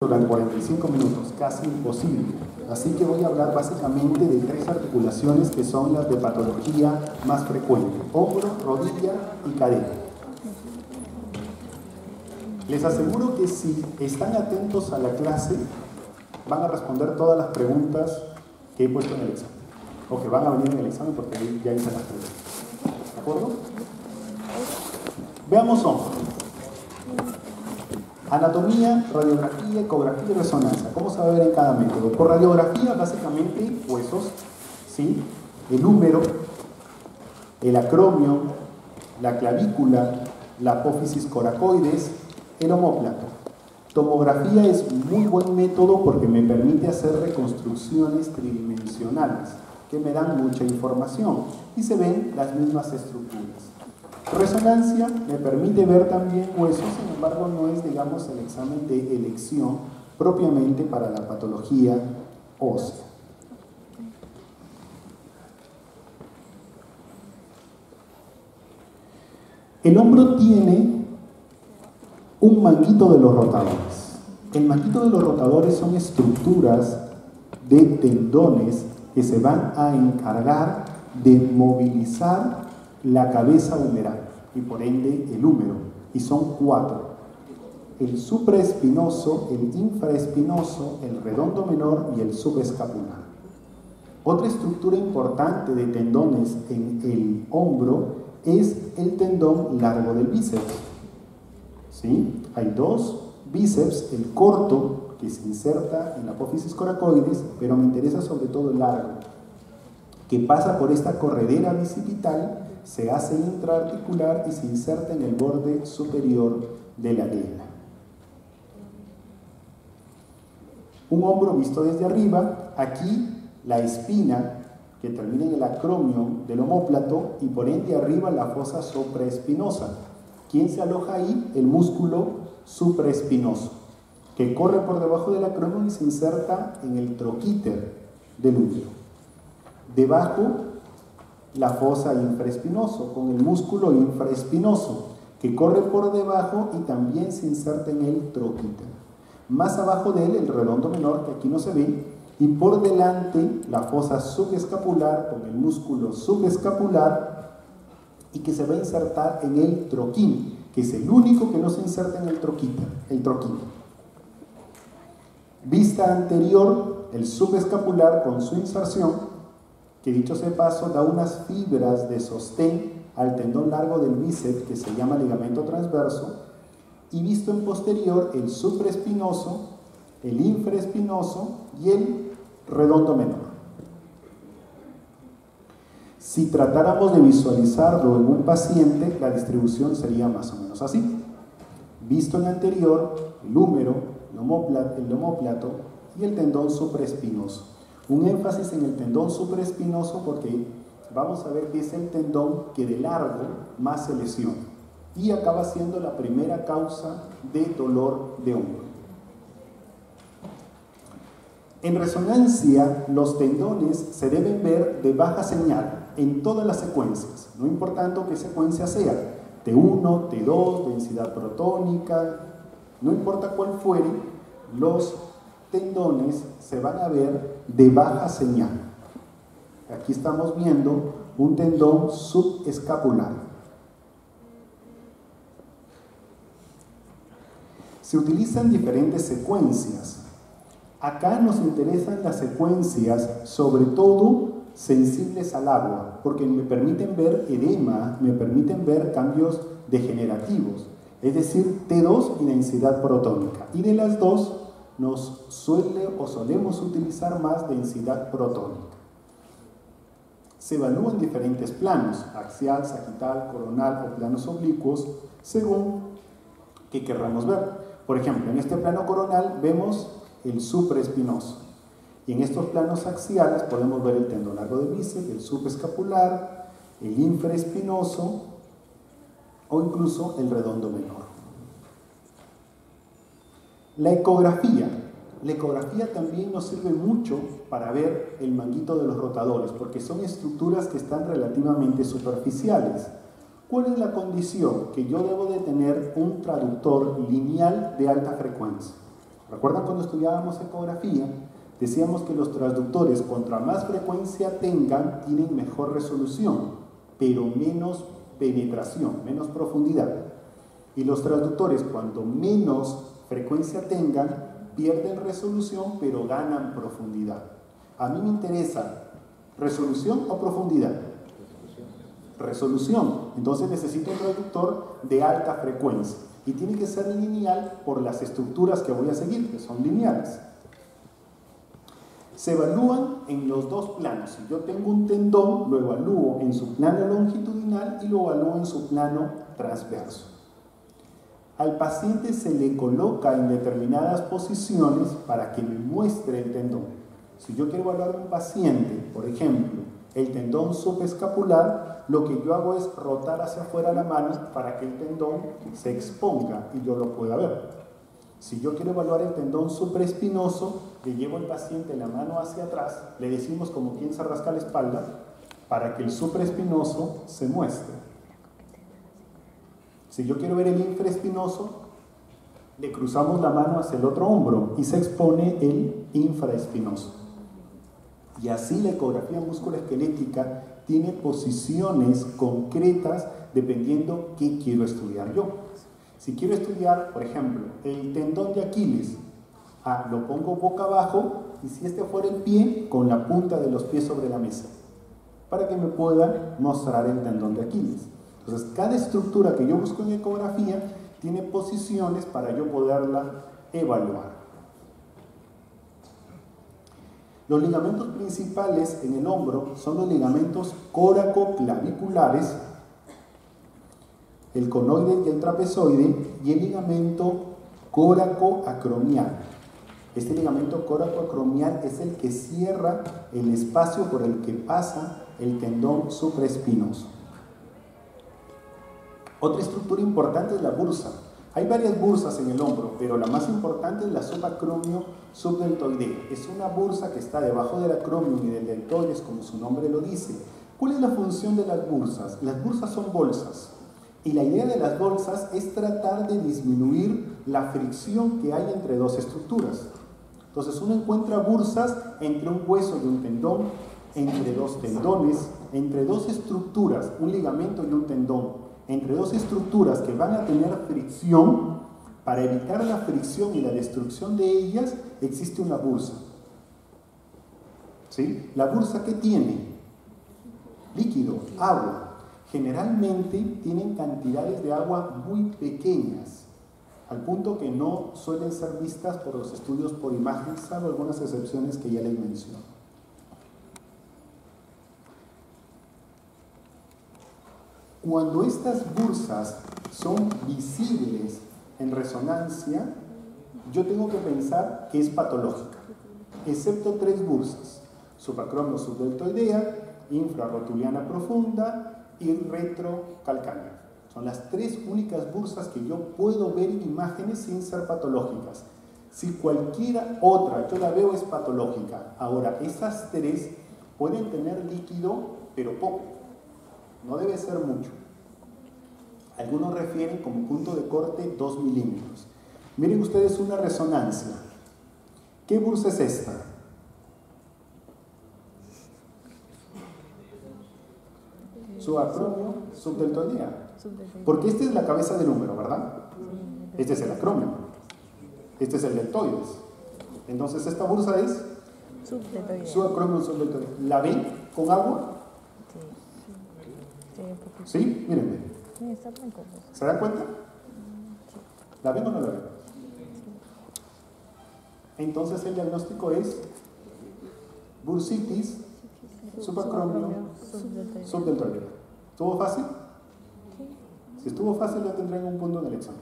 durante 45 minutos, casi imposible. Así que voy a hablar básicamente de tres articulaciones que son las de patología más frecuente: hombro, rodilla y cadera. Les aseguro que si están atentos a la clase, van a responder todas las preguntas que he puesto en el examen, o que van a venir en el examen porque ya hice las preguntas. ¿De acuerdo? Veamos hombro. Anatomía, radiografía, ecografía y resonancia. ¿Cómo se va a ver en cada método? Por radiografía, básicamente, huesos, ¿sí? El húmero, el acromio, la clavícula, la apófisis coracoides, el omóplato. Tomografía es muy buen método porque me permite hacer reconstrucciones tridimensionales que me dan mucha información y se ven las mismas estructuras. Resonancia me permite ver también huesos, sin embargo no es, digamos, el examen de elección propiamente para la patología ósea. El hombro tiene un manguito de los rotadores. El manguito de los rotadores son estructuras de tendones que se van a encargar de movilizar la cabeza humeral y por ende el húmero, y son cuatro: el supraespinoso, el infraespinoso, el redondo menor y el subescapular. Otra estructura importante de tendones en el hombro es el tendón largo del bíceps. ¿Sí? Hay dos bíceps, el corto que se inserta en la apófisis coracoides, pero me interesa sobre todo el largo, que pasa por esta corredera bicipital, se hace intraarticular y se inserta en el borde superior de la glena. Un hombro visto desde arriba, aquí la espina que termina en el acromio del omóplato y por ende arriba la fosa supraespinosa. ¿Quién se aloja ahí? El músculo supraespinoso, que corre por debajo del acromio y se inserta en el troquíter del útero. Debajo, la fosa infraespinoso, con el músculo infraespinoso, que corre por debajo y también se inserta en el troquíter. Más abajo de él, el redondo menor, que aquí no se ve, y por delante, la fosa subescapular, con el músculo subescapular, y que se va a insertar en el troquín, que es el único que no se inserta en el troquíter, el troquín. Vista anterior, el subescapular con su inserción, que dicho sea de paso da unas fibras de sostén al tendón largo del bíceps que se llama ligamento transverso, y visto en posterior el supraespinoso, el infraespinoso y el redondo menor. Si tratáramos de visualizarlo en un paciente, la distribución sería más o menos así. Visto en anterior, el húmero, el omóplato y el tendón supraespinoso. Un énfasis en el tendón supraespinoso porque vamos a ver que es el tendón que de largo más se lesiona y acaba siendo la primera causa de dolor de hombro. En resonancia, los tendones se deben ver de baja señal en todas las secuencias, no importando qué secuencia sea, T1, T2, densidad protónica, no importa cuál fuere, los tendones se van a ver de baja señal. Aquí estamos viendo un tendón subescapular. Se utilizan diferentes secuencias. Acá nos interesan las secuencias, sobre todo sensibles al agua, porque me permiten ver edema, me permiten ver cambios degenerativos, es decir, T2 y densidad protónica. Y de las dos, nos solemos utilizar más densidad protónica. Se evalúan diferentes planos, axial, sagital, coronal o planos oblicuos, según qué querramos ver. Por ejemplo, en este plano coronal vemos el supraespinoso, y en estos planos axiales podemos ver el tendón largo del bíceps, el subescapular, el infraespinoso o incluso el redondo menor. La ecografía también nos sirve mucho para ver el manguito de los rotadores, porque son estructuras que están relativamente superficiales. ¿Cuál es la condición? Que yo debo de tener un traductor lineal de alta frecuencia. ¿Recuerdan cuando estudiábamos ecografía? Decíamos que los transductores, contra más frecuencia tengan, tienen mejor resolución, pero menos penetración, menos profundidad. Y los transductores, cuanto menos frecuencia tengan, pierden resolución, pero ganan profundidad. A mí me interesa resolución o profundidad. Resolución. Entonces necesito un transductor de alta frecuencia. Y tiene que ser lineal por las estructuras que voy a seguir, que son lineales. Se evalúan en los dos planos. Si yo tengo un tendón, lo evalúo en su plano longitudinal y lo evalúo en su plano transverso. Al paciente se le coloca en determinadas posiciones para que me muestre el tendón. Si yo quiero evaluar a un paciente, por ejemplo, el tendón subescapular, lo que yo hago es rotar hacia afuera la mano para que el tendón se exponga y yo lo pueda ver. Si yo quiero evaluar el tendón supraespinoso, le llevo al paciente la mano hacia atrás, le decimos como quien se rasca la espalda, para que el supraespinoso se muestre. Si yo quiero ver el infraespinoso, le cruzamos la mano hacia el otro hombro y se expone el infraespinoso. Y así la ecografía musculoesquelética tiene posiciones concretas dependiendo qué quiero estudiar yo. Si quiero estudiar, por ejemplo, el tendón de Aquiles, lo pongo boca abajo y si este fuera el pie, con la punta de los pies sobre la mesa, para que me pueda mostrar el tendón de Aquiles. Entonces, cada estructura que yo busco en ecografía tiene posiciones para yo poderla evaluar. Los ligamentos principales en el hombro son los ligamentos córacoclaviculares, el conoide y el trapezoide, y el ligamento coracoacromial. Este ligamento coracoacromial es el que cierra el espacio por el que pasa el tendón supraespinoso. Otra estructura importante es la bursa. Hay varias bursas en el hombro, pero la más importante es la subacromio subdeltoidea. Es una bursa que está debajo del acromion y del deltoides, como su nombre lo dice. ¿Cuál es la función de las bursas? Las bursas son bolsas. Y la idea de las bolsas es tratar de disminuir la fricción que hay entre dos estructuras. Entonces uno encuentra bursas entre un hueso y un tendón, entre dos tendones, entre dos estructuras, un ligamento y un tendón, entre dos estructuras que van a tener fricción. Para evitar la fricción y la destrucción de ellas, existe una bursa. ¿Sí? ¿La bursa qué tiene? Líquido, agua. Generalmente tienen cantidades de agua muy pequeñas, al punto que no suelen ser vistas por los estudios por imagen, salvo algunas excepciones que ya les menciono. Cuando estas bursas son visibles en resonancia, yo tengo que pensar que es patológica, excepto tres bursas: subacromio subdeltoidea, infrarrotuliana profunda y retrocalcánea. Son las tres únicas bursas que yo puedo ver en imágenes sin ser patológicas. Si cualquiera otra yo la veo es patológica. Ahora, esas tres pueden tener líquido, pero poco. No debe ser mucho. Algunos refieren como punto de corte 2 milímetros. Miren ustedes una resonancia. ¿Qué bursa es esta? Subacromio subdeltoidea. Porque esta es la cabeza del húmero, ¿verdad? Este es el acromio. Este es el deltoides. Entonces esta bursa es subacromio subdeltoidea. ¿La ven con agua? ¿Sí? Mírenme. ¿Se dan cuenta? ¿La ven o no la ven? Entonces el diagnóstico es bursitis subacromio subdeltoidea. ¿Estuvo fácil? Si estuvo fácil ya tendrán un punto en el examen.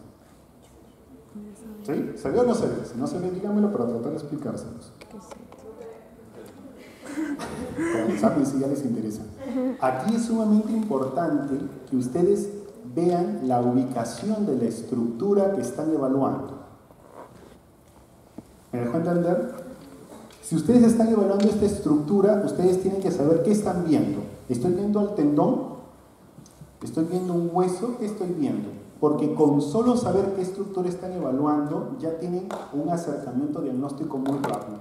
¿Sí? ¿Se ve o no se ve? Si no se ve, díganmelo para tratar de explicárselos. Para el examen si ya les interesa. Aquí es sumamente importante que ustedes vean la ubicación de la estructura que están evaluando. ¿Me dejó entender? Si ustedes están evaluando esta estructura, ustedes tienen que saber qué están viendo. ¿Estoy viendo al tendón? ¿Estoy viendo un hueso? ¿Qué estoy viendo? porque con solo saber qué estructura están evaluando, ya tienen un acercamiento diagnóstico muy rápido.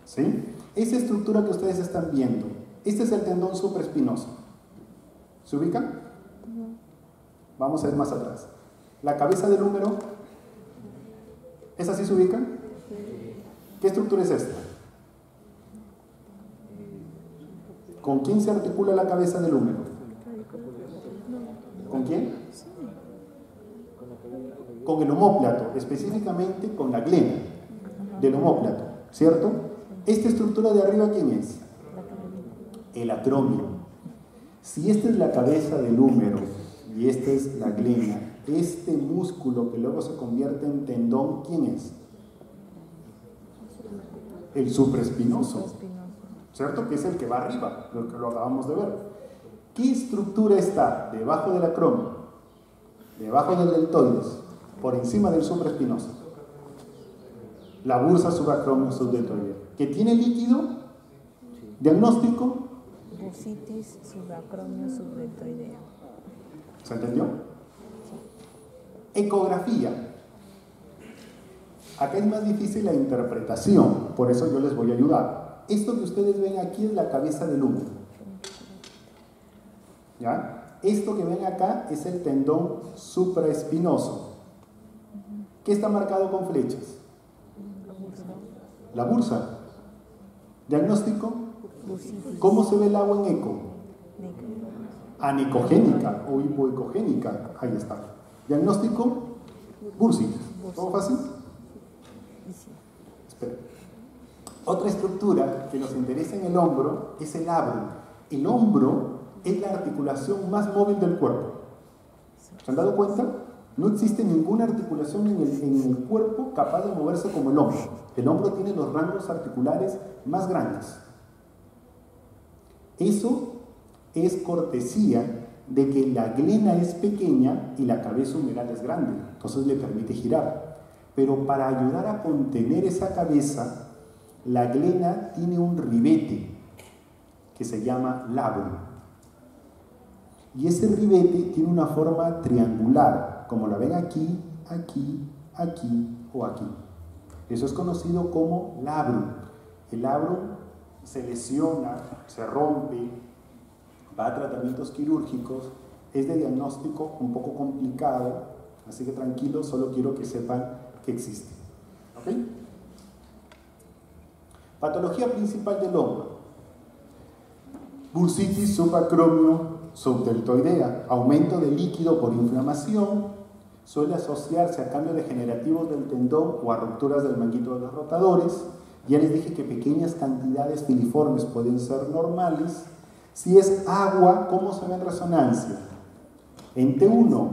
¿Sí? Esa estructura que ustedes están viendo, este es el tendón supraespinoso. ¿Se ubican? Vamos a ir más atrás. La cabeza del húmero, ¿esa sí se ubica? ¿Qué estructura es esta? ¿Con quién se articula la cabeza del húmero? ¿Con quién? Con el omóplato, específicamente con la glena del omóplato, ¿cierto? Esta estructura de arriba, ¿quién es? El acromio. Si esta es la cabeza del húmero y esta es la glena, este músculo que luego se convierte en tendón, ¿quién es? El supraespinoso, ¿cierto? Que es el que va arriba, lo que lo acabamos de ver. ¿Qué estructura está debajo del acromio, debajo del deltoides, por encima del supraespinoso? La bursa subacromio subdeltoidea. ¿Que tiene líquido? ¿Diagnóstico? Bursitis subacromio subdeltoidea. ¿Se entendió? Ecografía. Acá es más difícil la interpretación, por eso yo les voy a ayudar. Esto que ustedes ven aquí es la cabeza del húmero. ¿Ya? Esto que ven acá es el tendón supraespinoso. ¿Qué está marcado con flechas? La bursa. ¿Diagnóstico? ¿Cómo se ve el agua en eco? Anecogénica o hipoecogénica. Ahí está. ¿Diagnóstico? Bursitis. ¿Todo fácil? Espera. Otra estructura que nos interesa en el hombro es el labrum. El hombro es la articulación más móvil del cuerpo. ¿Se han dado cuenta? No existe ninguna articulación en el cuerpo capaz de moverse como el hombro. El hombro tiene los rangos articulares más grandes. Eso es cortesía de que la glena es pequeña y la cabeza humeral es grande, entonces le permite girar. Pero para ayudar a contener esa cabeza, la glena tiene un ribete que se llama labrum. Y ese ribete tiene una forma triangular, como la ven aquí, aquí, aquí o aquí. Eso es conocido como labrum. El labrum se lesiona, se rompe, va a tratamientos quirúrgicos, es de diagnóstico un poco complicado, así que tranquilos, solo quiero que sepan que existe. ¿Ok? Patología principal del hombro: bursitis subacromio subdeltoidea, aumento de líquido por inflamación, suele asociarse a cambios degenerativos del tendón o a rupturas del manguito de los rotadores. Ya les dije que pequeñas cantidades filiformes pueden ser normales. Si es agua, ¿cómo se ve en resonancia? En T1,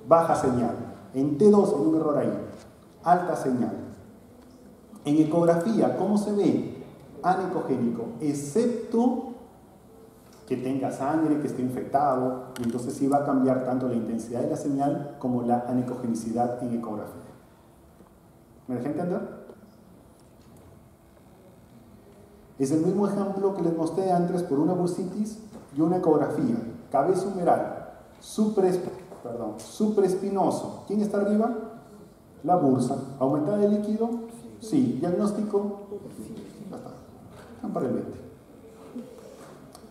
baja señal. En T2, hay un error ahí, alta señal. En ecografía, ¿cómo se ve? Anecogénico, excepto que tenga sangre, que esté infectado, y entonces sí va a cambiar tanto la intensidad de la señal como la anecogenicidad en ecografía. ¿Me dejé entender? Es el mismo ejemplo que les mostré antes por una bursitis y una ecografía. Cabeza humeral, supraespinoso. ¿Quién está arriba? La bursa. ¿Aumentada de líquido? Sí. ¿Diagnóstico? Ya está. Están para el 20.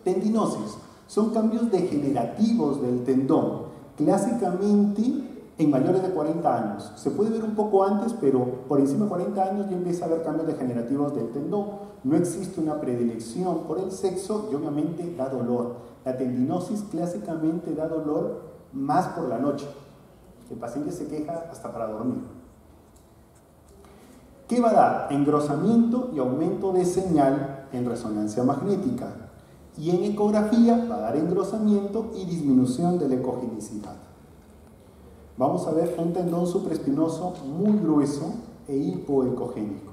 Tendinosis. Son cambios degenerativos del tendón. Clásicamente en mayores de 40 años. Se puede ver un poco antes, pero por encima de 40 años ya empieza a haber cambios degenerativos del tendón. No existe una predilección por el sexo y obviamente da dolor. La tendinosis clásicamente da dolor más por la noche. El paciente se queja hasta para dormir. ¿Qué va a dar? Engrosamiento y aumento de señal en resonancia magnética. Y en ecografía va a dar engrosamiento y disminución de la ecogenicidad. Vamos a ver un tendón supraespinoso muy grueso e hipoecogénico.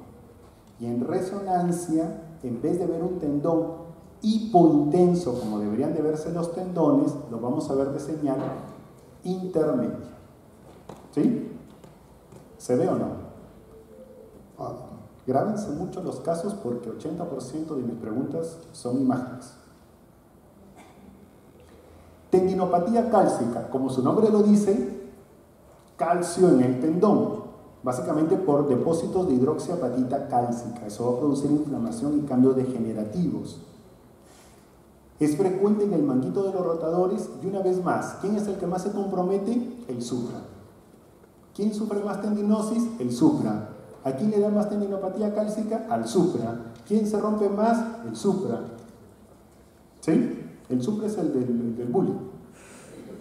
Y en resonancia, en vez de ver un tendón hipointenso como deberían de verse los tendones, lo vamos a ver de señal intermedia. ¿Sí? ¿Se ve o no? Grábense mucho los casos porque 80% de mis preguntas son imágenes. Tendinopatía cálcica, como su nombre lo dice, calcio en el tendón, básicamente por depósitos de hidroxiapatita cálcica. Eso va a producir inflamación y cambios degenerativos. Es frecuente en el manguito de los rotadores y una vez más, ¿quién es el que más se compromete? El supra. ¿Quién sufre más tendinosis? El supra. ¿A quién le da más tendinopatía cálcica? Al supra. ¿Quién se rompe más? El supra. ¿Sí? El supra es el del bullying.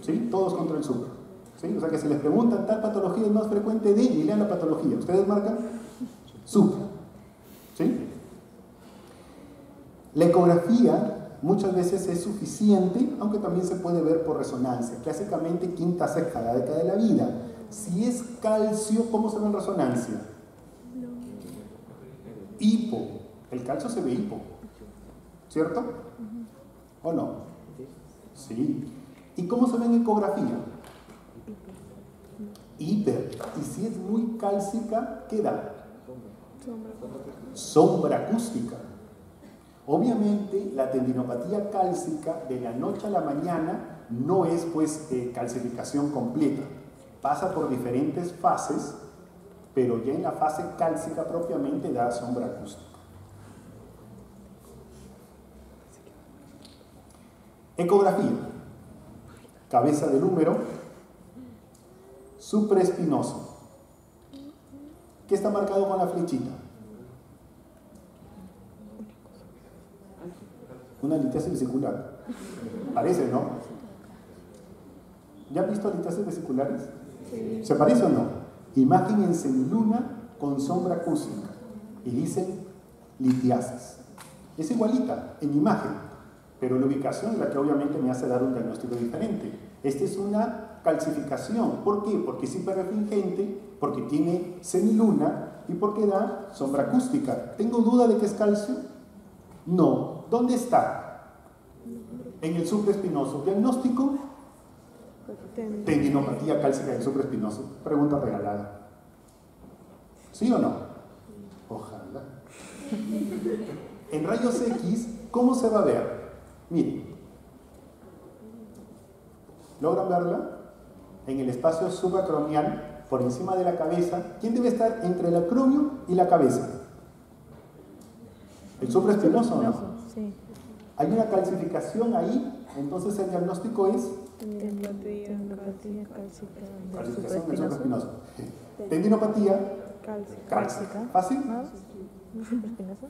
¿Sí? Todos contra el supra. ¿Sí? O sea que si les preguntan tal patología es más frecuente de y lean la patología. ¿Ustedes marcan? Supra. ¿Sí? La ecografía muchas veces es suficiente, aunque también se puede ver por resonancia. Clásicamente, quinta, sexta década de la vida. Si es calcio, ¿cómo se ve en resonancia? Hipo. El calcio se ve hipo. ¿Cierto? ¿O no? Sí. ¿Y cómo se ve en ecografía? Hiper. Y si es muy cálcica, ¿qué da? Sombra acústica. Obviamente, la tendinopatía cálcica de la noche a la mañana no es pues calcificación completa. Pasa por diferentes fases, pero ya en la fase cálcica propiamente da sombra acústica. Ecografía. Cabeza del húmero, supraespinoso. ¿Qué está marcado con la flechita? Una litiasis vesicular. Parece, ¿no? ¿Ya han visto litiasis vesiculares? Sí. ¿Se parece o no? Imagen en semiluna con sombra acústica. Y dicen litiasis. Es igualita en imagen, pero la ubicación es la que obviamente me hace dar un diagnóstico diferente. Esta es una calcificación. ¿Por qué? Porque es hiperrefringente, porque tiene semiluna y porque da sombra acústica. ¿Tengo duda de que es calcio? No. ¿Dónde está? En el supraespinoso. ¿Diagnóstico? Tendinopatía cálcica del supraespinoso. Pregunta regalada. ¿Sí o no? Ojalá. En rayos X, ¿cómo se va a ver? Miren. ¿Logran verla? En el espacio subacromial, por encima de la cabeza. ¿Quién debe estar entre el acromio y la cabeza? ¿El supraespinoso o no? Sí. Hay una calcificación ahí, entonces el diagnóstico es Tendinopatía cálcica del calcificación del supraespinoso. supraespinoso. Tendinopatía Cálcica. ¿Fácil? ¿No? ¿Supraespinoso?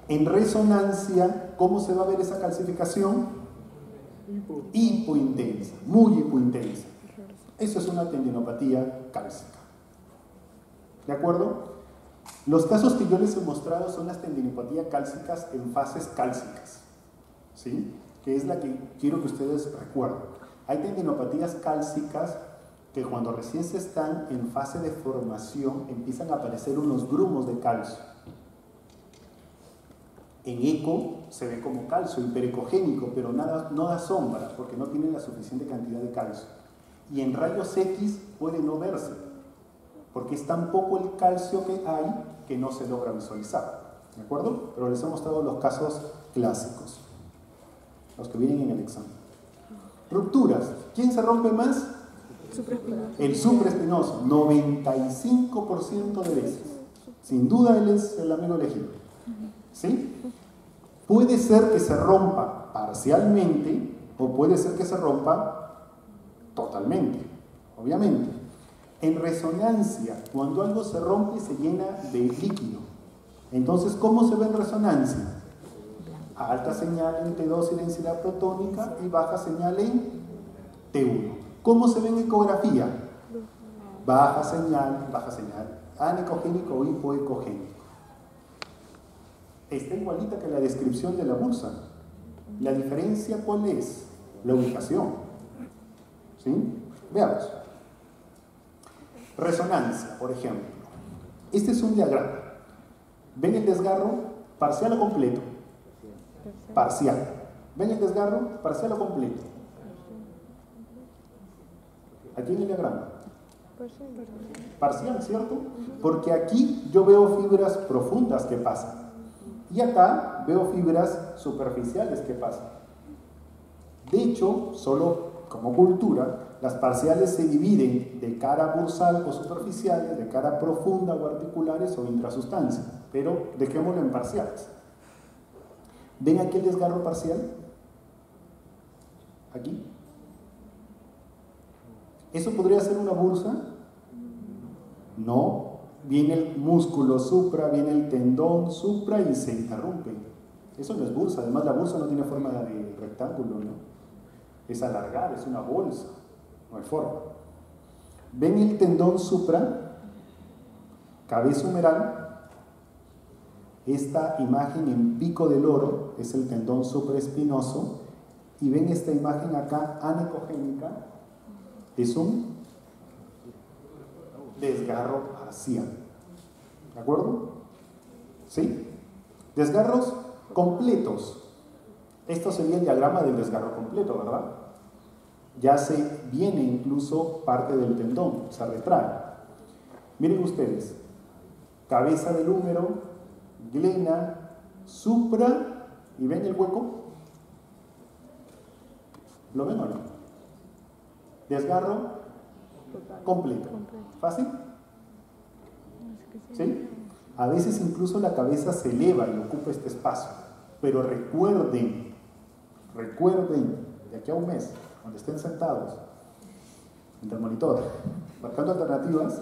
En resonancia, ¿cómo se va a ver esa calcificación? Hipointensa, muy hipointensa. Eso es una tendinopatía cálcica. ¿De acuerdo? Los casos que yo les he mostrado son las tendinopatías cálcicas en fases cálcicas, ¿sí? Que es la que quiero que ustedes recuerden. Hay tendinopatías cálcicas que cuando recién se están en fase de formación empiezan a aparecer unos grumos de calcio. En eco se ve como calcio hiperecogénico, pero no da sombra porque no tiene la suficiente cantidad de calcio. Y en rayos X puede no verse, porque es tan poco el calcio que hay que no se logra visualizar. ¿De acuerdo? Pero les he mostrado los casos clásicos, los que vienen en el examen. Rupturas. ¿Quién se rompe más? El supraespinoso, 95% de veces. Sin duda él es el amigo elegido. ¿Sí? Puede ser que se rompa parcialmente o puede ser que se rompa totalmente, obviamente. En resonancia, cuando algo se rompe se llena de líquido. Entonces, ¿cómo se ve en resonancia? Alta señal en T2 y densidad protónica y baja señal en T1. ¿Cómo se ve en ecografía? Baja señal, anecogénico o hipoecogénico. Está igualita que la descripción de la bursa. ¿La diferencia cuál es? La ubicación. ¿Sí? Veamos. Resonancia, por ejemplo. Este es un diagrama. ¿Ven el desgarro? ¿Parcial o completo? Parcial. ¿Ven el desgarro? ¿Parcial o completo? Aquí en el diagrama. Parcial, ¿cierto? Porque aquí yo veo fibras profundas que pasan. Y acá veo fibras superficiales que pasan. De hecho, solo como cultura, las parciales se dividen de cara bursal o superficiales, de cara profunda o articulares o intrasustancia, pero dejémoslo en parciales. ¿Ven aquí el desgarro parcial? ¿Aquí? ¿Eso podría ser una bursa? No. Viene el músculo supra, viene el tendón supra y se interrumpe. Eso no es bursa. Además, la bursa no tiene forma de rectángulo, ¿no? Es alargada, es una bolsa. No hay forma. ¿Ven el tendón supra? Cabeza humeral. Esta imagen en pico del oro es el tendón supraespinoso. Y ven esta imagen acá, anecogénica. Es un desgarro parcial. ¿De acuerdo? ¿Sí? Desgarros completos. Esto sería el diagrama del desgarro completo, ¿verdad? Ya se viene incluso parte del tendón, se retrae. Miren ustedes, cabeza del húmero, glena, supra, ¿y ven el hueco? ¿Lo ven o no? Desgarro completo. ¿Fácil? ¿Sí? A veces incluso la cabeza se eleva y ocupa este espacio. Pero recuerden, de aquí a un mes, cuando estén sentados en el monitor, marcando alternativas,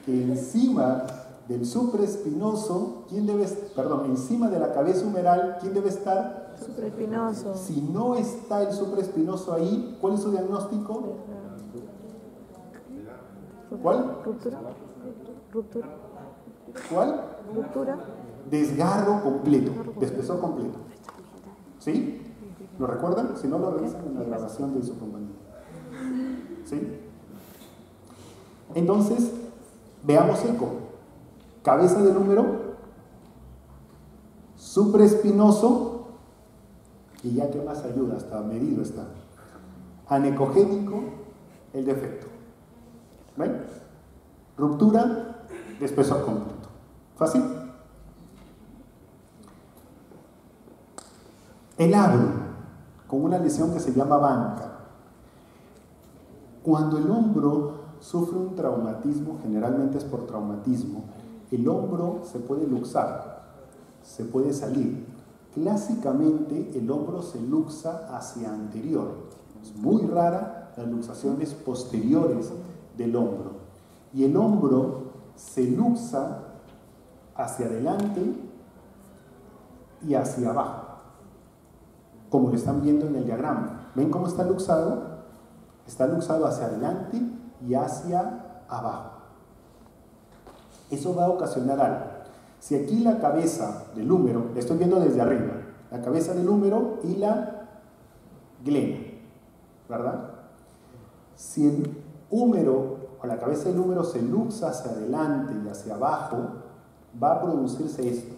que encima del supraespinoso, encima de la cabeza humeral, ¿quién debe estar? Supraespinoso. Si no está el supraespinoso ahí, ¿cuál es su diagnóstico? ¿Cuál? Ruptura. ¿Cuál? Ruptura. Desgarro completo, despesor completo. ¿Sí? ¿Lo recuerdan? Si no, lo revisan en la grabación de su compañero. ¿Sí? Entonces, veamos eco. Cabeza del húmero, supraespinoso, y ya que más ayuda, hasta medido está. Anecogénico, el defecto. ¿Ven? Ruptura, espesor completo. ¿Fácil? El labro, con una lesión que se llama banca. Cuando el hombro sufre un traumatismo, generalmente es por traumatismo, el hombro se puede luxar, se puede salir. Clásicamente el hombro se luxa hacia anterior. Es muy rara las luxaciones posteriores del hombro. Y el hombro se luxa hacia adelante y hacia abajo, como lo están viendo en el diagrama. ¿Ven cómo está luxado? Está luxado hacia adelante y hacia abajo. Eso va a ocasionar algo. Si aquí la cabeza del húmero, la estoy viendo desde arriba, la cabeza del húmero y la glena, ¿verdad? Si el húmero o la cabeza del húmero se luxa hacia adelante y hacia abajo, va a producirse esto: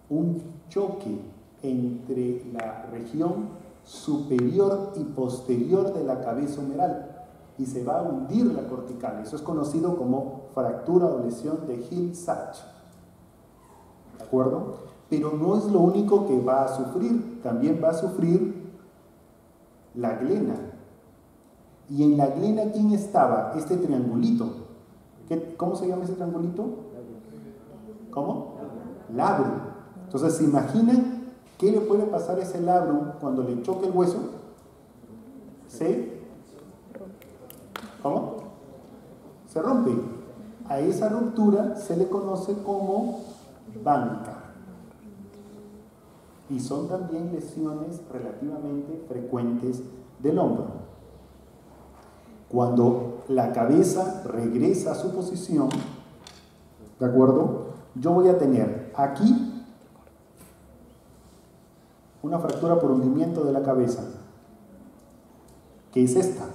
un choque entre la región superior y posterior de la cabeza humeral y se va a hundir la cortical. Eso es conocido como fractura o lesión de Hill-Sachs. ¿De acuerdo? Pero no es lo único que va a sufrir, también va a sufrir la glena. Y en la glena, ¿quién estaba? Este triangulito. ¿Cómo se llama ese triangulito? ¿Cómo? Labrum. Entonces, ¿se imaginan qué le puede pasar a ese labrum cuando le choque el hueso? ¿Cómo? Se rompe. A esa ruptura se le conoce como banca. Y son también lesiones relativamente frecuentes del hombro. Cuando la cabeza regresa a su posición, ¿de acuerdo? Yo voy a tener aquí una fractura por hundimiento de la cabeza, que es esta,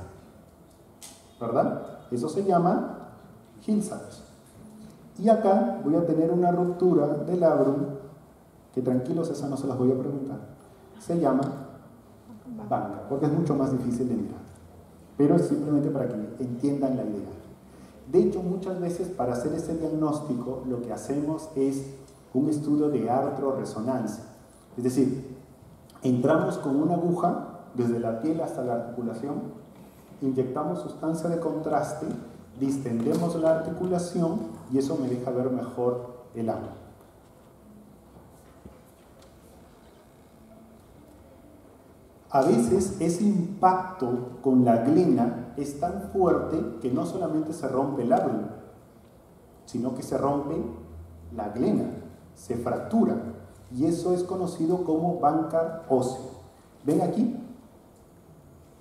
¿verdad? Eso se llama Hill-Sachs. Y acá voy a tener una ruptura del labrum, que tranquilos, esa no se las voy a preguntar. Se llama banca, porque es mucho más difícil de mirar. Pero es simplemente para que entiendan la idea. De hecho, muchas veces para hacer este diagnóstico lo que hacemos es un estudio de artroresonancia. Es decir, Entramos con una aguja desde la piel hasta la articulación, inyectamos sustancia de contraste, distendemos la articulación y eso me deja ver mejor el ano. A veces ese impacto con la glena es tan fuerte que no solamente se rompe el labio, sino que se rompe la glena, se fractura, y eso es conocido como bancar óseo. ¿Ven aquí?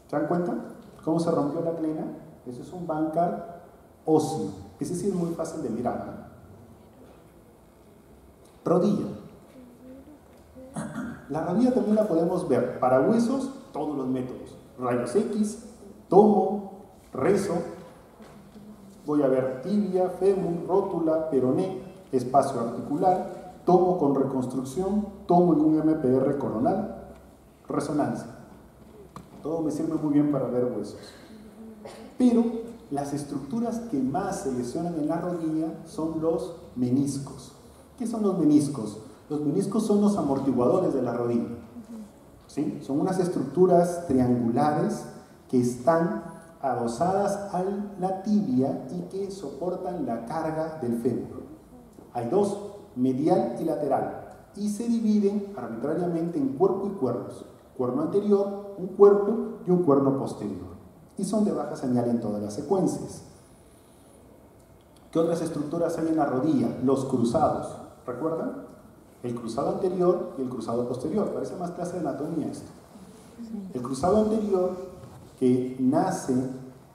¿Se dan cuenta cómo se rompió la glena? Eso es un bancar óseo. Ese sí es muy fácil de mirar, ¿no? Rodilla. La rodilla también la podemos ver. Para huesos, todos los métodos. Rayos X, tomo, rezo. Voy a ver tibia, fémur, rótula, peroné, espacio articular. Tomo con reconstrucción, tomo en un MPR coronal, resonancia. Todo me sirve muy bien para ver huesos. Pero las estructuras que más se lesionan en la rodilla son los meniscos. ¿Qué son los meniscos? Los meniscos son los amortiguadores de la rodilla. ¿Sí? Son unas estructuras triangulares que están adosadas a la tibia y que soportan la carga del fémur. Hay dos, medial y lateral, y se dividen arbitrariamente en cuerpo y cuernos. Cuerno anterior, un cuerpo y un cuerno posterior. Y son de baja señal en todas las secuencias. ¿Qué otras estructuras hay en la rodilla? Los cruzados. ¿Recuerdan? El cruzado anterior y el cruzado posterior. Parece más clase de anatomía esto. El cruzado anterior, que nace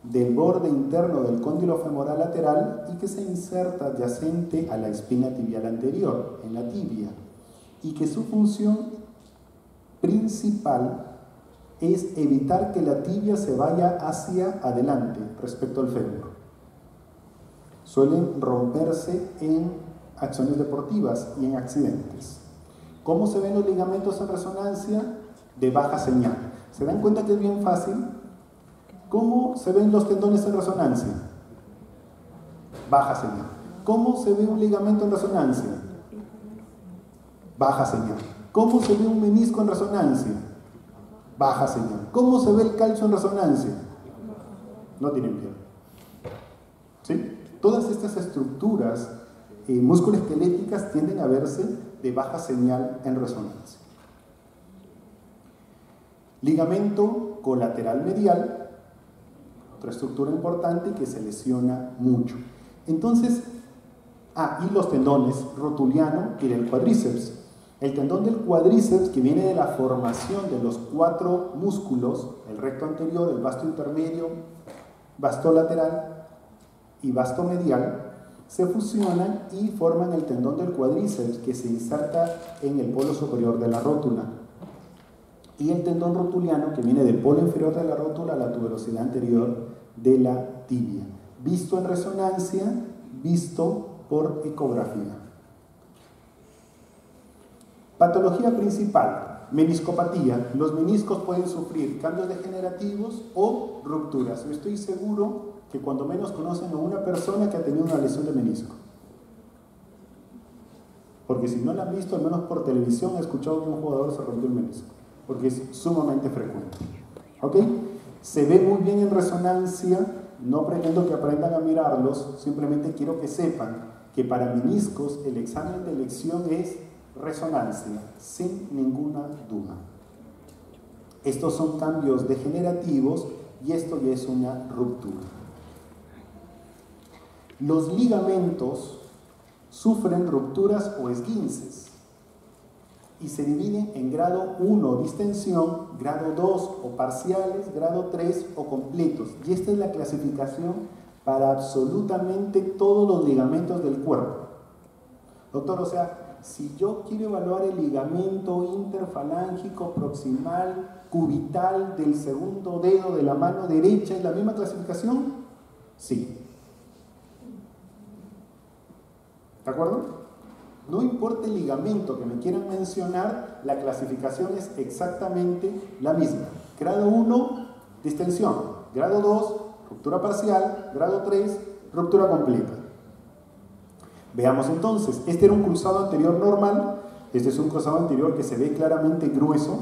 del borde interno del cóndilo femoral lateral y que se inserta adyacente a la espina tibial anterior, en la tibia, y que su función principal es evitar que la tibia se vaya hacia adelante respecto al fémur. Suelen romperse en acciones deportivas y en accidentes. ¿Cómo se ven los ligamentos en resonancia? De baja señal. ¿Se dan cuenta que es bien fácil? ¿Cómo se ven los tendones en resonancia? Baja señal. ¿Cómo se ve un ligamento en resonancia? Baja señal. ¿Cómo se ve un menisco en resonancia? Baja señal. ¿Cómo se ve el calcio en resonancia? No tienen piel. ¿Sí? Todas estas estructuras musculoesqueléticas tienden a verse de baja señal en resonancia. Ligamento colateral medial, otra estructura importante que se lesiona mucho. Entonces, y los tendones rotuliano y del cuádriceps. El tendón del cuádriceps, que viene de la formación de los 4 músculos, el recto anterior, el vasto intermedio, vasto lateral y vasto medial, se fusionan y forman el tendón del cuádriceps, que se inserta en el polo superior de la rótula. Y el tendón rotuliano, que viene del polo inferior de la rótula a la tuberosidad anterior de la tibia. Visto en resonancia, visto por ecografía. Patología principal, meniscopatía. Los meniscos pueden sufrir cambios degenerativos o rupturas. Yo estoy seguro que cuando menos conocen a una persona que ha tenido una lesión de menisco. Porque si no la han visto, al menos por televisión, he escuchado que un jugador se rompió el menisco. Porque es sumamente frecuente. ¿Ok? Se ve muy bien en resonancia. No pretendo que aprendan a mirarlos, simplemente quiero que sepan que para meniscos el examen de elección es resonancia, sin ninguna duda. Estos son cambios degenerativos y esto ya es una ruptura. Los ligamentos sufren rupturas o esguinces y se dividen en grado 1 distensión, grado 2 o parciales, grado 3 o completos. Y esta es la clasificación para absolutamente todos los ligamentos del cuerpo. Doctor, o sea, si yo quiero evaluar el ligamento interfalángico proximal cubital del segundo dedo de la mano derecha, ¿es la misma clasificación? Sí. ¿De acuerdo? No importa el ligamento que me quieran mencionar, la clasificación es exactamente la misma. Grado 1, distensión. Grado 2, ruptura parcial. Grado 3, ruptura completa. Veamos entonces, este era un cruzado anterior normal, este es un cruzado anterior que se ve claramente grueso,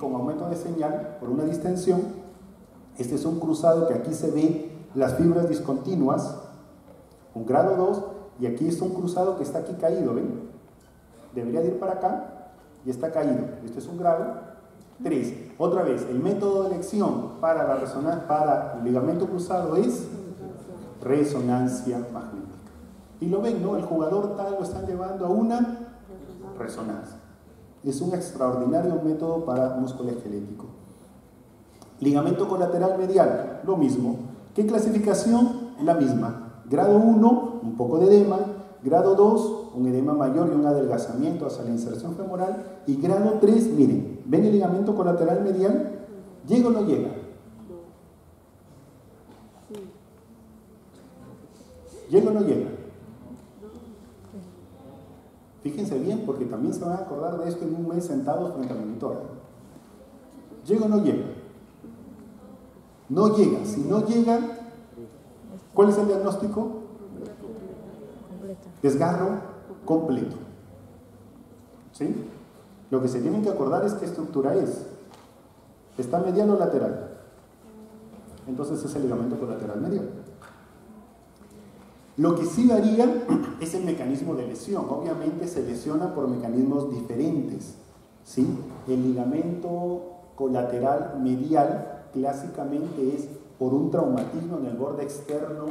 con aumento de señal por una distensión. Este es un cruzado que aquí se ve las fibras discontinuas, un grado 2, y aquí está un cruzado que está aquí caído, ¿ven? Debería de ir para acá y está caído. Este es un grado 3. Otra vez, el método de elección para la resonancia, para el ligamento cruzado es resonancia magnética. Y lo ven, ¿no? El jugador tal lo están llevando a una resonancia. Es un extraordinario método para músculo esquelético. Ligamento colateral medial, lo mismo. ¿Qué clasificación? La misma. Grado 1, un poco de edema. Grado 2, un edema mayor y un adelgazamiento hacia la inserción femoral. Y grado 3, miren, ¿ven el ligamento colateral medial? ¿Llega o no llega? ¿Llega o no llega? Fíjense bien, porque también se van a acordar de esto en un mes sentados frente al monitor. ¿Llega o no llega? No llega. Si no llega, ¿cuál es el diagnóstico? Desgarro completo. ¿Sí? Lo que se tienen que acordar es qué estructura es. ¿Está medial o lateral? Entonces es el ligamento colateral medial. Lo que sí varía es el mecanismo de lesión. Obviamente se lesiona por mecanismos diferentes, ¿sí? El ligamento colateral medial clásicamente es por un traumatismo en el borde externo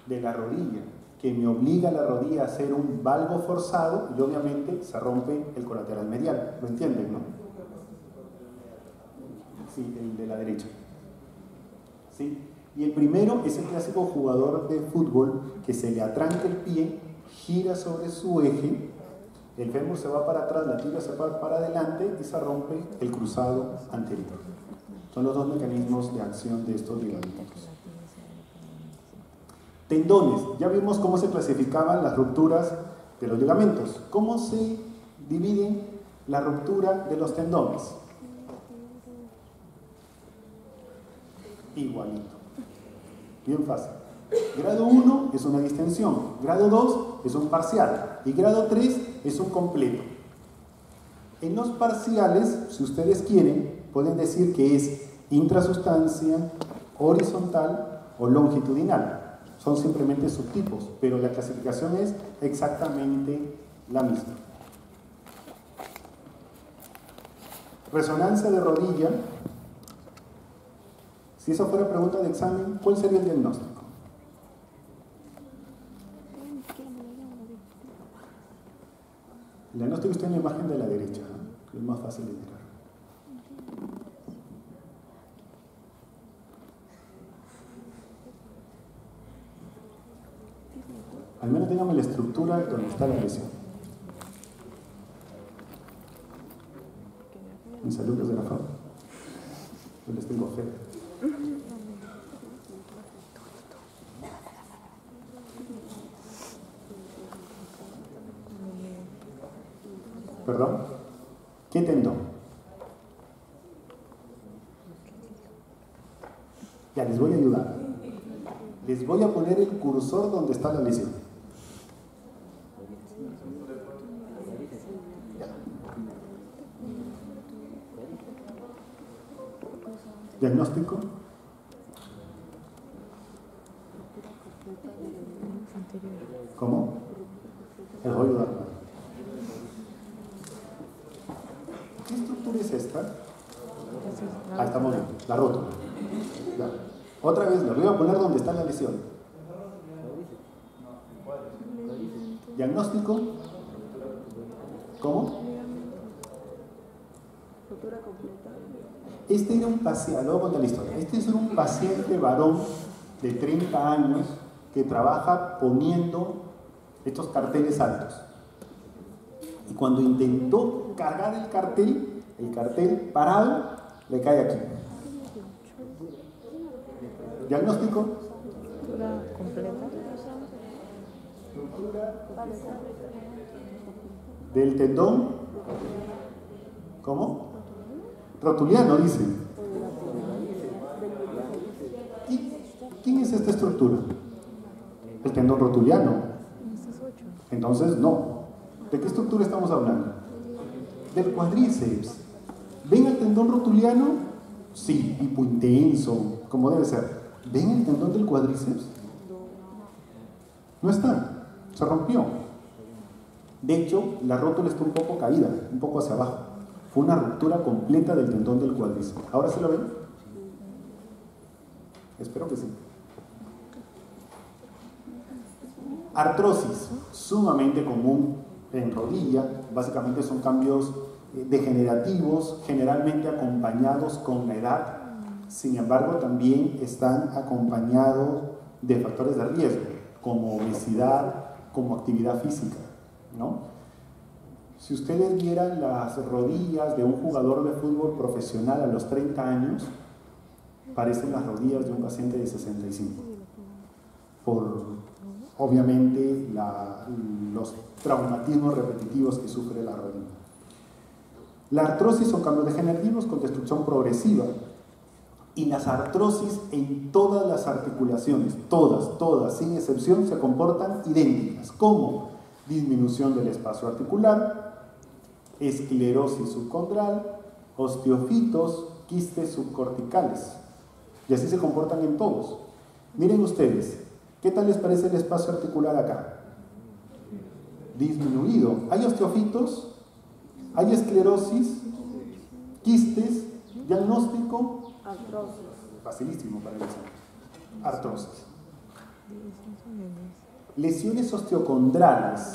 de la rodilla, que me obliga a la rodilla a hacer un valgo forzado y obviamente se rompe el colateral medial. ¿Lo entienden, no? Sí, el de la derecha. ¿Sí? Y el primero es el clásico jugador de fútbol que se le atranca el pie, gira sobre su eje, el fémur se va para atrás, la tibia se va para adelante y se rompe el cruzado anterior. Son los dos mecanismos de acción de estos ligamentos. Tendones. Ya vimos cómo se clasificaban las rupturas de los ligamentos. ¿Cómo se divide la ruptura de los tendones? Igualito. Bien fácil. Grado 1 es una distensión, grado 2 es un parcial y grado 3 es un completo. En los parciales, si ustedes quieren, pueden decir que es intrasustancia, horizontal o longitudinal. Son simplemente subtipos, pero la clasificación es exactamente la misma. Resonancia de rodilla. Si esa fuera pregunta de examen, ¿cuál sería el diagnóstico? El diagnóstico está en la imagen de la derecha, ¿no? Que es más fácil de mirar. Al menos ténganme la estructura donde está la lesión. Mis alumnos de la FAO. Yo les tengo fe. ¿Perdón? ¿Qué tendón? Ya, les voy a ayudar. Les voy a poner el cursor donde está la lesión. Ya. ¿Diagnóstico? ¿Cómo? Les voy a ayudar. ¿Qué estructura es esta? Ah, estamos bien, la rótula. Ya. Otra vez, les voy a poner donde está la lesión. ¿Diagnóstico? ¿Cómo? Este era un paciente, luego cuento la historia. Este es un paciente varón de 30 años que trabaja poniendo estos carteles altos. Y cuando intentó cargar el cartel parado, le cae aquí. ¿Diagnóstico? Ruptura completa. Ruptura del tendón. ¿Cómo? Rotuliano, dicen. ¿Quién es esta estructura? El tendón rotuliano. Entonces, no. ¿De qué estructura estamos hablando? Del cuádriceps. ¿Ven el tendón rotuliano? Sí, hipointenso, como debe ser. ¿Ven el tendón del cuádriceps? No está, se rompió. De hecho, la rótula está un poco caída, un poco hacia abajo. Fue una ruptura completa del tendón del cuádriceps. ¿Ahora se lo ven? Espero que sí. Artrosis, sumamente común en rodilla. Básicamente son cambios degenerativos, generalmente acompañados con la edad. Sin embargo, también están acompañados de factores de riesgo, como obesidad, como actividad física, ¿no? Si ustedes vieran las rodillas de un jugador de fútbol profesional a los 30 años, parecen las rodillas de un paciente de 65. Por, obviamente, los traumatismos repetitivos que sufre la rodilla. La artrosis son cambios degenerativos con destrucción progresiva. Y las artrosis en todas las articulaciones, todas, sin excepción, se comportan idénticas, como disminución del espacio articular, esclerosis subcondral, osteofitos, quistes subcorticales. Y así se comportan en todos. Miren ustedes, ¿qué tal les parece el espacio articular acá? Disminuido. ¿Hay osteofitos? ¿Hay esclerosis? ¿Quistes? ¿Diagnóstico? Artrosis. Facilísimo para el examen. Artrosis. Lesiones osteocondrales.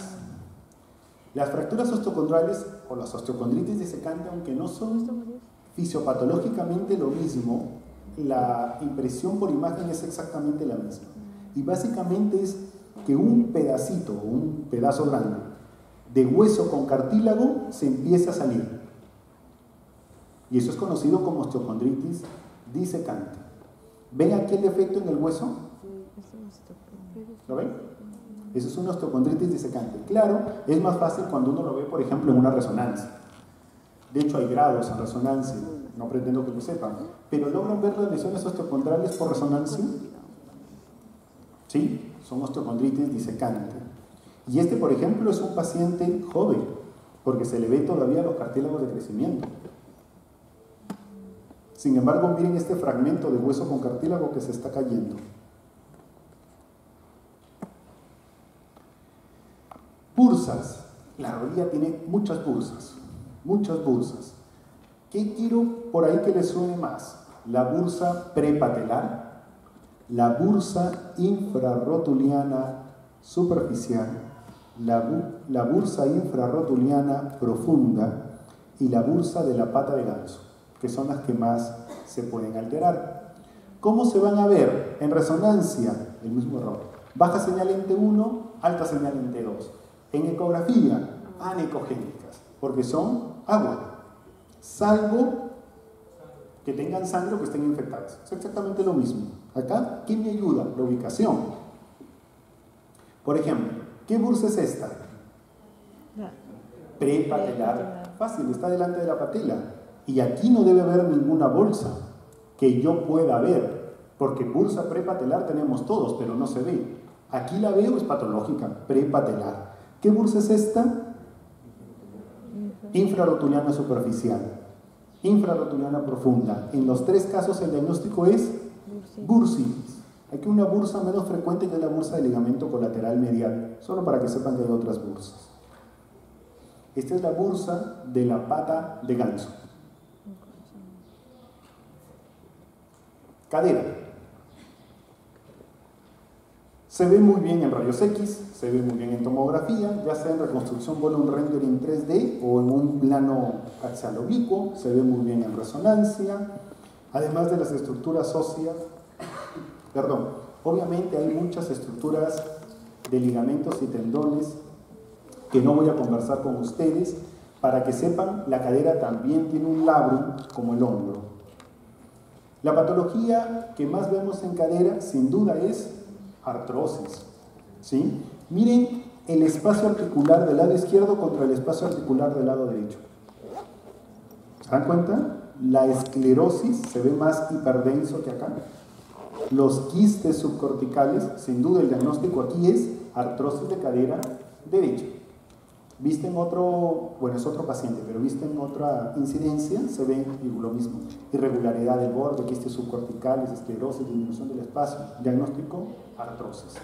Las fracturas osteocondrales o las osteocondritis disecante, aunque no son fisiopatológicamente lo mismo, la impresión por imagen es exactamente la misma. Y básicamente es que un pedacito, un pedazo grande de hueso con cartílago se empieza a salir. Y eso es conocido como osteocondritis disecante. ¿Ven aquí el defecto en el hueso? ¿Lo ven? Eso es una osteocondritis disecante. Claro, es más fácil cuando uno lo ve, por ejemplo, en una resonancia. De hecho, hay grados en resonancia, no pretendo que lo sepan, pero ¿logran ver las lesiones osteocondrales por resonancia? Sí, son osteocondritis disecante. Y este, por ejemplo, es un paciente joven, porque se le ve todavía los cartílagos de crecimiento. Sin embargo, miren este fragmento de hueso con cartílago que se está cayendo. Bursas. La rodilla tiene muchas bursas, muchas bursas. ¿Qué quiero por ahí que les suene más? La bursa prepatelar, la bursa infrarrotuliana superficial, la bursa infrarrotuliana profunda y la bursa de la pata de ganso, que son las que más se pueden alterar. ¿Cómo se van a ver? En resonancia, el mismo error. Baja señal en T1, alta señal en T2. En ecografía, anecogénicas, porque son agua, salvo que tengan sangre o que estén infectadas. Es exactamente lo mismo. Acá, ¿qué me ayuda? La ubicación. Por ejemplo, ¿qué bursa es esta? Prepatelar. Fácil, está delante de la patela. Y aquí no debe haber ninguna bolsa que yo pueda ver, porque bursa prepatelar tenemos todos, pero no se ve. Aquí la veo, es patológica, prepatelar. ¿Qué bursa es esta? Infrarrotuliana superficial, infrarrotuliana profunda. En los tres casos el diagnóstico es bursitis. Aquí una bursa menos frecuente que es la bursa de ligamento colateral medial, solo para que sepan que hay otras bursas. Esta es la bursa de la pata de ganso. Cadera. Se ve muy bien en rayos X, se ve muy bien en tomografía, ya sea en reconstrucción volume rendering 3D o en un plano axial oblicuo, se ve muy bien en resonancia, además de las estructuras óseas, obviamente hay muchas estructuras de ligamentos y tendones que no voy a conversar con ustedes. Para que sepan, la cadera también tiene un labrum como el hombro. La patología que más vemos en cadera, sin duda, es artrosis. ¿Sí? Miren el espacio articular del lado izquierdo contra el espacio articular del lado derecho. ¿Se dan cuenta? La esclerosis se ve más hiperdenso que acá. Los quistes subcorticales, sin duda el diagnóstico aquí es artrosis de cadera derecha. Visten otro, bueno, es otro paciente, pero visten otra incidencia, se ve lo mismo. Irregularidad del borde, quistes subcorticales, esclerosis, disminución del espacio, diagnóstico, artrosis.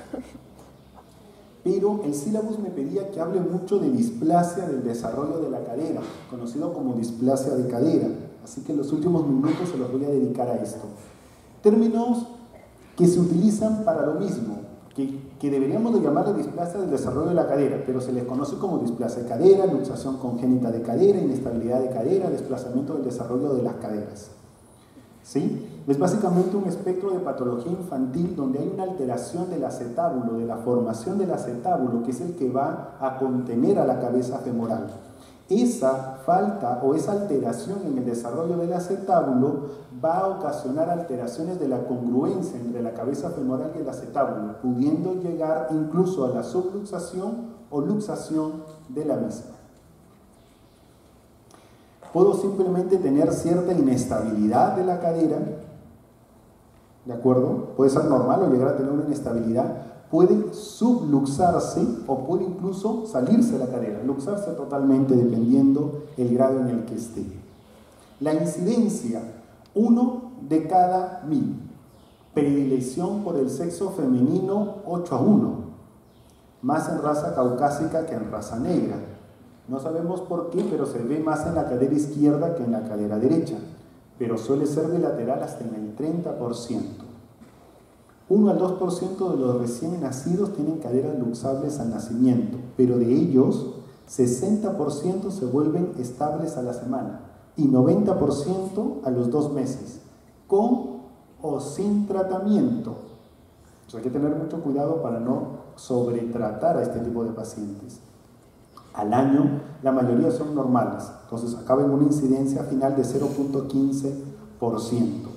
Pero el sílabus me pedía que hable mucho de displasia del desarrollo de la cadera, conocido como displasia de cadera. Así que en los últimos minutos se los voy a dedicar a esto. Términos que se utilizan para lo mismo, que deberíamos de llamarle displasia del desarrollo de la cadera, pero se les conoce como displasia de cadera, luxación congénita de cadera, inestabilidad de cadera, desplazamiento del desarrollo de las caderas. ¿Sí? Es básicamente un espectro de patología infantil donde hay una alteración del acetábulo, de la formación del acetábulo, que es el que va a contener a la cabeza femoral. Esa falta o esa alteración en el desarrollo del acetábulo va a ocasionar alteraciones de la congruencia entre la cabeza femoral y el acetábulo, pudiendo llegar incluso a la subluxación o luxación de la misma. Puedo simplemente tener cierta inestabilidad de la cadera, ¿de acuerdo? Puede ser normal o llegar a tener una inestabilidad. Puede subluxarse o puede incluso salirse la cadera, luxarse totalmente dependiendo el grado en el que esté. La incidencia, 1 de cada 1000. Predilección por el sexo femenino, 8-1. Más en raza caucásica que en raza negra. No sabemos por qué, pero se ve más en la cadera izquierda que en la cadera derecha. Pero suele ser bilateral hasta en el 30%. 1 al 2% de los recién nacidos tienen caderas luxables al nacimiento, pero de ellos 60% se vuelven estables a la semana y 90% a los 2 meses, con o sin tratamiento. Entonces hay que tener mucho cuidado para no sobretratar a este tipo de pacientes. Al año, la mayoría son normales, entonces acaba en una incidencia final de 0.15%.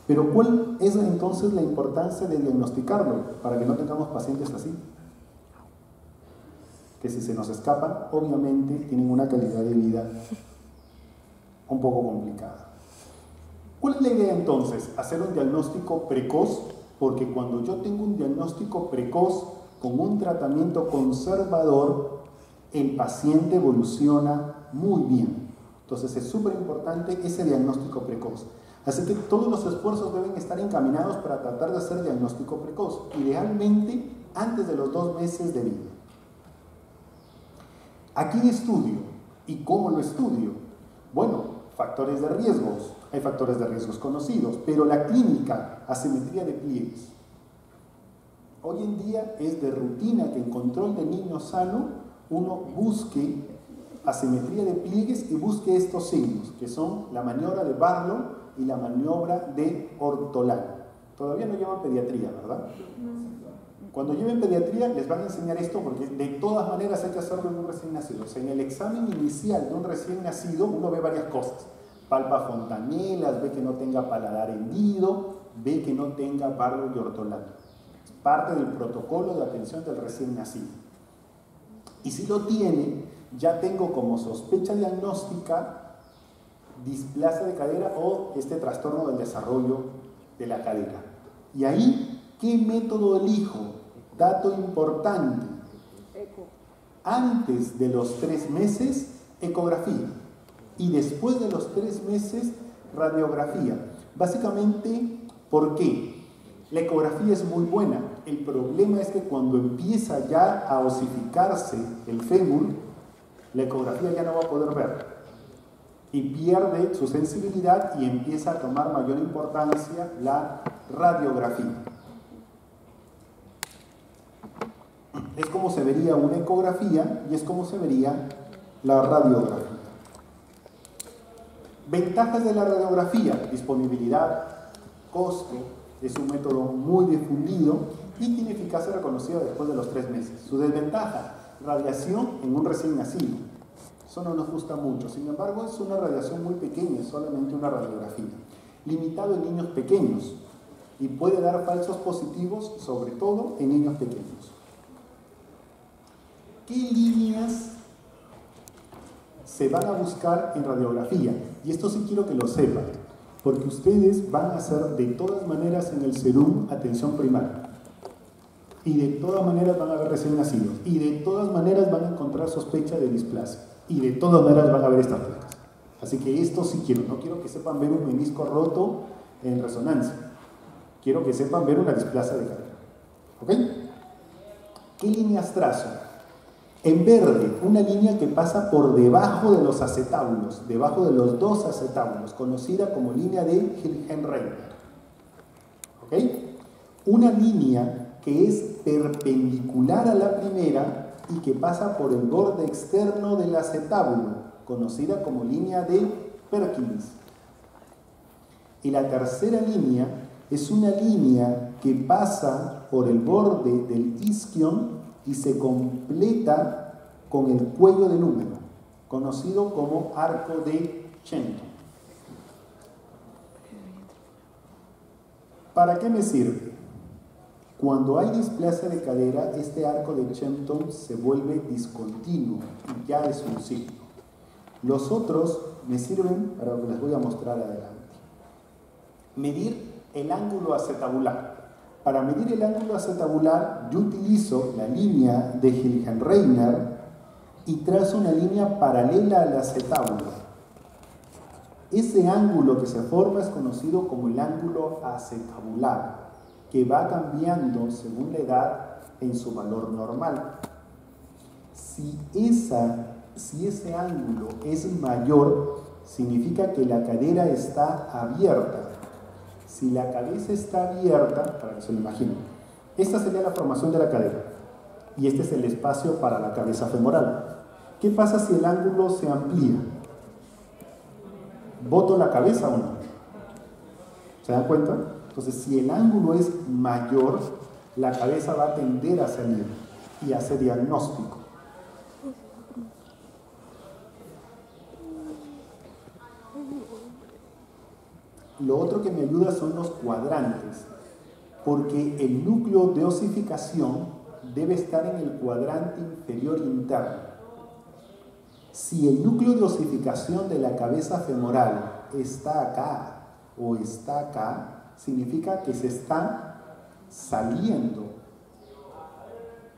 Pero ¿cuál es entonces la importancia de diagnosticarlo para que no tengamos pacientes así? Que si se nos escapan, obviamente tienen una calidad de vida un poco complicada. ¿Cuál es la idea entonces? Hacer un diagnóstico precoz, porque cuando yo tengo un diagnóstico precoz con un tratamiento conservador, el paciente evoluciona muy bien. Entonces es súper importante ese diagnóstico precoz. Así que todos los esfuerzos deben estar encaminados para tratar de hacer diagnóstico precoz, idealmente antes de los 2 meses de vida. ¿A quién estudio? ¿Y cómo lo estudio? Bueno, factores de riesgos. Hay factores de riesgos conocidos, pero la clínica, asimetría de pliegues. Hoy en día es de rutina que en control de niño sano uno busque asimetría de pliegues y busque estos signos, que son la maniobra de Barlow y la maniobra de Ortolan. Todavía no llevan pediatría, ¿verdad? Cuando lleven pediatría les van a enseñar esto porque de todas maneras hay que hacerlo en un recién nacido. O sea, en el examen inicial de un recién nacido uno ve varias cosas. Palpa fontanelas, ve que no tenga paladar hendido, ve que no tenga Barlow y Ortolan. Es parte del protocolo de atención del recién nacido. Y si lo tiene, ya tengo como sospecha diagnóstica displasia de cadera o este trastorno del desarrollo de la cadera. Y ahí, ¿qué método elijo? Dato importante. Antes de los 3 meses, ecografía. Y después de los 3 meses, radiografía. Básicamente, ¿por qué? La ecografía es muy buena. El problema es que cuando empieza ya a osificarse el fémur, la ecografía ya no va a poder ver. Y pierde su sensibilidad y empieza a tomar mayor importancia la radiografía. Es como se vería una ecografía y es como se vería la radiografía. Ventajas de la radiografía: disponibilidad, costo, es un método muy difundido y tiene eficacia reconocida después de los 3 meses. Su desventaja: radiación en un recién nacido. Eso no nos gusta mucho, sin embargo es una radiación muy pequeña, es solamente una radiografía. Limitado en niños pequeños y puede dar falsos positivos, sobre todo en niños pequeños. ¿Qué líneas se van a buscar en radiografía? Y esto sí quiero que lo sepan, porque ustedes van a hacer de todas maneras en el SERUM atención primaria. Y de todas maneras van a haber recién nacidos. Y de todas maneras van a encontrar sospecha de displasia. Y de todas maneras van a haber estas placas. Así que esto sí quiero. No quiero que sepan ver un menisco roto en resonancia. Quiero que sepan ver una displasia de cadera. ¿Ok? ¿Qué líneas trazo? En verde, una línea que pasa por debajo de los acetábulos, debajo de los dos acetábulos, conocida como línea de Hilgenreiner. ¿Ok? Una línea que es perpendicular a la primera y que pasa por el borde externo del acetábulo, conocida como línea de Perkins. Y la tercera línea es una línea que pasa por el borde del isquion y se completa con el cuello del húmero, conocido como arco de Shenton. ¿Para qué me sirve? Cuando hay displasia de cadera, este arco de Shenton se vuelve discontinuo y ya es un signo. Los otros me sirven para lo que les voy a mostrar adelante. Medir el ángulo acetabular. Para medir el ángulo acetabular, yo utilizo la línea de Hilgenreiner y trazo una línea paralela al acetábulo. Ese ángulo que se forma es conocido como el ángulo acetabular, que va cambiando según la edad en su valor normal. Si ese ángulo es mayor, significa que la cadera está abierta. Si la cabeza está abierta, para que se lo imaginen, esta sería la formación de la cadera y este es el espacio para la cabeza femoral. ¿Qué pasa si el ángulo se amplía? ¿Boto la cabeza o no? ¿Se dan cuenta? Entonces, si el ángulo es mayor, la cabeza va a tender a salir y hace diagnóstico. Lo otro que me ayuda son los cuadrantes, porque el núcleo de osificación debe estar en el cuadrante inferior interno. Si el núcleo de osificación de la cabeza femoral está acá o está acá, significa que se está saliendo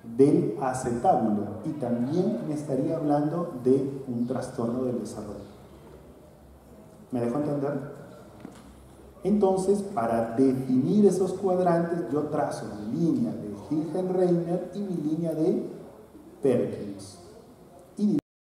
del acetábulo y también me estaría hablando de un trastorno del desarrollo. ¿Me dejo entender? Entonces, para definir esos cuadrantes, yo trazo mi línea de Hilgenreiner y mi línea de Perkins.